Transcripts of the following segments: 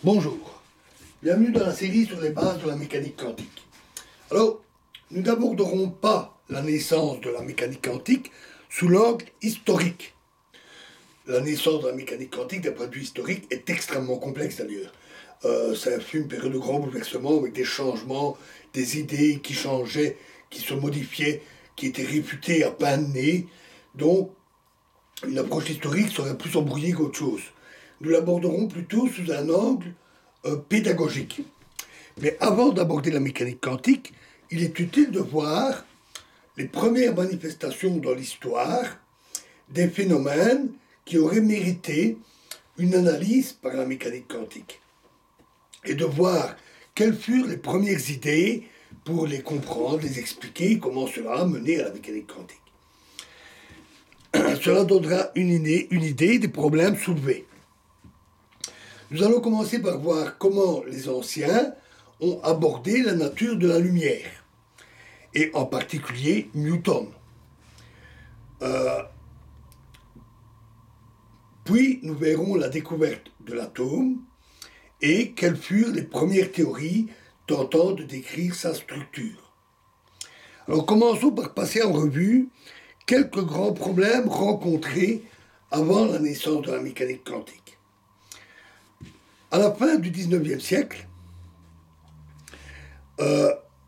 Bonjour, bienvenue dans la série sur les bases de la mécanique quantique. Alors, nous n'aborderons pas la naissance de la mécanique quantique sous l'angle historique. La naissance de la mécanique quantique, d'un point de vue historique, est extrêmement complexe d'ailleurs. Ça fut une période de grands bouleversements avec des changements, des idées qui changeaient, qui se modifiaient, qui étaient réfutées à peine nées. Donc, une approche historique serait plus embrouillée qu'autre chose. Nous l'aborderons plutôt sous un angle pédagogique. Mais avant d'aborder la mécanique quantique, il est utile de voir les premières manifestations dans l'histoire des phénomènes qui auraient mérité une analyse par la mécanique quantique. Et de voir quelles furent les premières idées pour les comprendre, les expliquer, comment cela a mené à la mécanique quantique. Cela donnera une idée des problèmes soulevés. Nous allons commencer par voir comment les anciens ont abordé la nature de la lumière, et en particulier Newton. Puis nous verrons la découverte de l'atome et quelles furent les premières théories tentant de décrire sa structure. Alors commençons par passer en revue quelques grands problèmes rencontrés avant la naissance de la mécanique quantique. À la fin du XIXe siècle,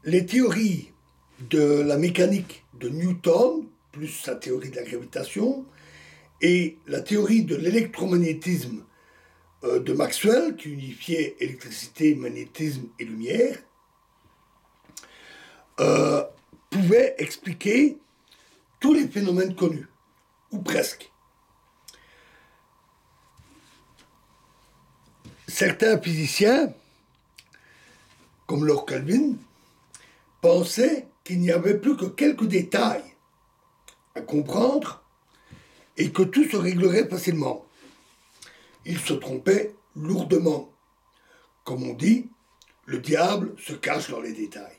les théories de la mécanique de Newton, plus sa théorie de la gravitation, et la théorie de l'électromagnétisme de Maxwell, qui unifiait électricité, magnétisme et lumière, pouvaient expliquer tous les phénomènes connus, ou presque. Certains physiciens, comme Lord Kelvin, pensaient qu'il n'y avait plus que quelques détails à comprendre et que tout se réglerait facilement. Ils se trompaient lourdement. Comme on dit, le diable se cache dans les détails.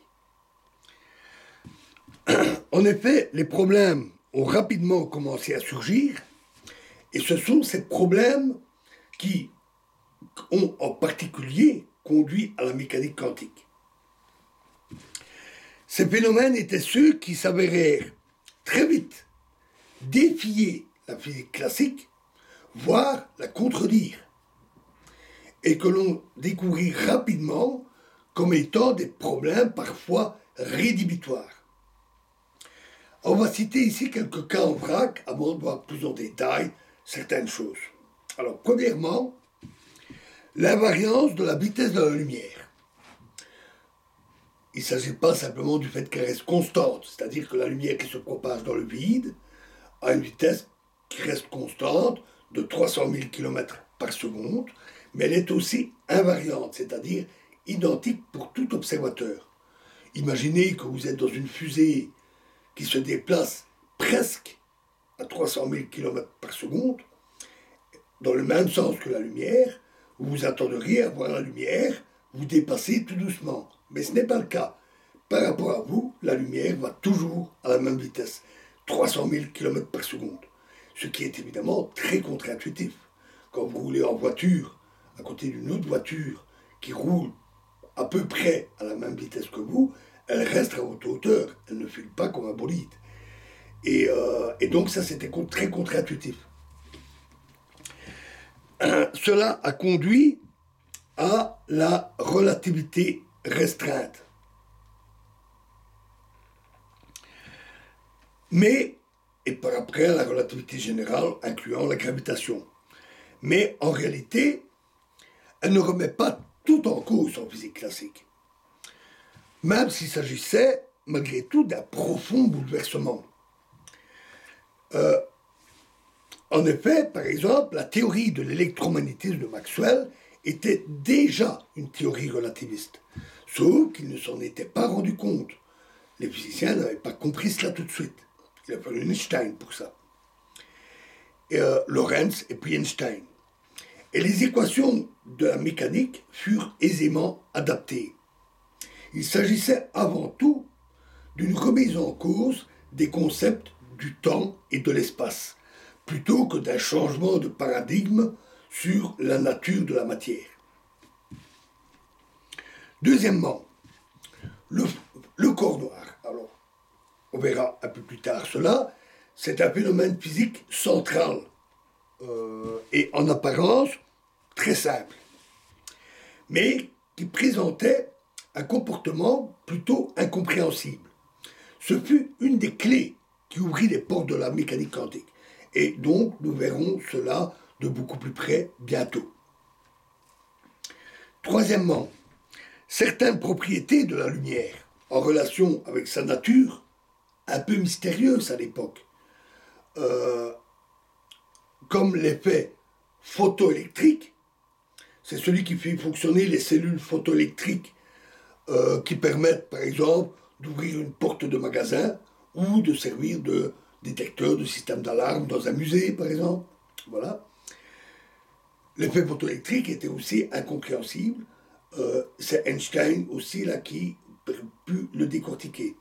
En effet, les problèmes ont rapidement commencé à surgir, et ce sont ces problèmes qui ont en particulier conduit à la mécanique quantique. Ces phénomènes étaient ceux qui s'avérèrent très vite défier la physique classique, voire la contredire, et que l'on découvrit rapidement comme étant des problèmes parfois rédhibitoires. On va citer ici quelques cas en vrac avant de voir plus en détail certaines choses. Alors, premièrement, l'invariance de la vitesse de la lumière. Il ne s'agit pas simplement du fait qu'elle reste constante, c'est-à-dire que la lumière qui se propage dans le vide a une vitesse qui reste constante de 300 000 km par seconde, mais elle est aussi invariante, c'est-à-dire identique pour tout observateur. Imaginez que vous êtes dans une fusée qui se déplace presque à 300 000 km par seconde, dans le même sens que la lumière, vous vous attendriez à voir la lumière vous dépasser tout doucement. Mais ce n'est pas le cas. Par rapport à vous, la lumière va toujours à la même vitesse, 300 000 km par seconde. Ce qui est évidemment très contre-intuitif. Quand vous roulez en voiture, à côté d'une autre voiture qui roule à peu près à la même vitesse que vous, elle reste à votre hauteur, elle ne file pas comme un bolide. Et donc ça, c'était très contre-intuitif. Cela a conduit à la relativité restreinte. Mais, et par après à la relativité générale, incluant la gravitation. Mais en réalité, elle ne remet pas tout en cause en physique classique. Même s'il s'agissait, malgré tout, d'un profond bouleversement. En effet, par exemple, la théorie de l'électromagnétisme de Maxwell était déjà une théorie relativiste, sauf qu'il ne s'en était pas rendu compte. Les physiciens n'avaient pas compris cela tout de suite. Il a fallu Einstein pour ça. Lorentz et puis Einstein. Et les équations de la mécanique furent aisément adaptées. Il s'agissait avant tout d'une remise en cause des concepts du temps et de l'espace, plutôt que d'un changement de paradigme sur la nature de la matière. Deuxièmement, le corps noir. Alors, on verra un peu plus tard cela. C'est un phénomène physique central et en apparence très simple, mais qui présentait un comportement plutôt incompréhensible. Ce fut une des clés qui ouvrit les portes de la mécanique quantique. Et donc, nous verrons cela de beaucoup plus près bientôt. Troisièmement, certaines propriétés de la lumière, en relation avec sa nature, un peu mystérieuse à l'époque, comme l'effet photoélectrique, c'est celui qui fait fonctionner les cellules photoélectriques qui permettent, par exemple, d'ouvrir une porte de magasin ou de servir de détecteur de système d'alarme dans un musée, par exemple. Voilà. L'effet photoélectrique était aussi incompréhensible. C'est Einstein aussi là qui a pu le décortiquer.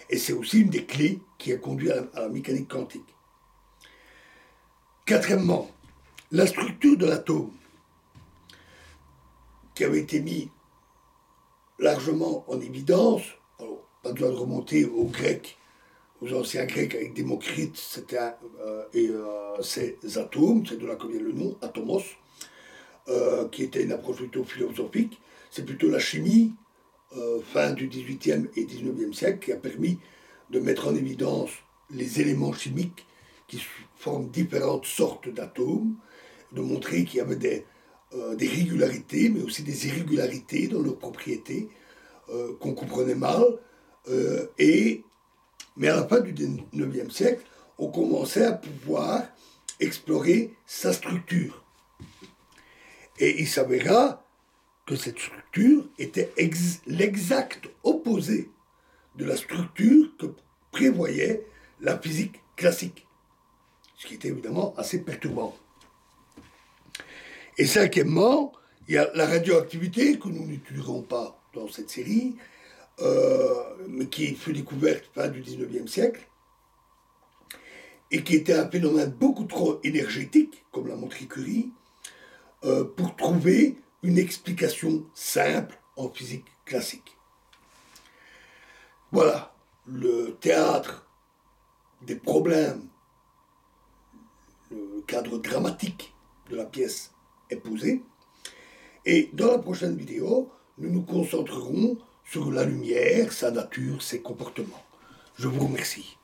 Et c'est aussi une des clés qui a conduit à la mécanique quantique. Quatrièmement, la structure de l'atome, qui avait été mise largement en évidence. Alors, pas besoin de remonter aux Grecs, aux anciens Grecs avec Démocrite, ces atomes, c'est de là que vient le nom, atomos, qui était une approche plutôt philosophique. C'est plutôt la chimie, fin du XVIIIe et XIXe siècle, qui a permis de mettre en évidence les éléments chimiques qui forment différentes sortes d'atomes, de montrer qu'il y avait des régularités, mais aussi des irrégularités dans leurs propriétés, qu'on comprenait mal. Mais à la fin du XIXe siècle, on commençait à pouvoir explorer sa structure. Et il s'avéra que cette structure était l'exact opposé de la structure que prévoyait la physique classique. Ce qui était évidemment assez perturbant. Et cinquièmement, il y a la radioactivité, que nous n'étudierons pas dans cette série, mais qui fut découverte fin du XIXe siècle, et qui était un phénomène beaucoup trop énergétique, comme l'a montré Curie, pour trouver une explication simple en physique classique. Voilà, le théâtre des problèmes, le cadre dramatique de la pièce est posé. Et dans la prochaine vidéo, nous nous concentrerons sur la lumière, sa nature, ses comportements. Je vous remercie.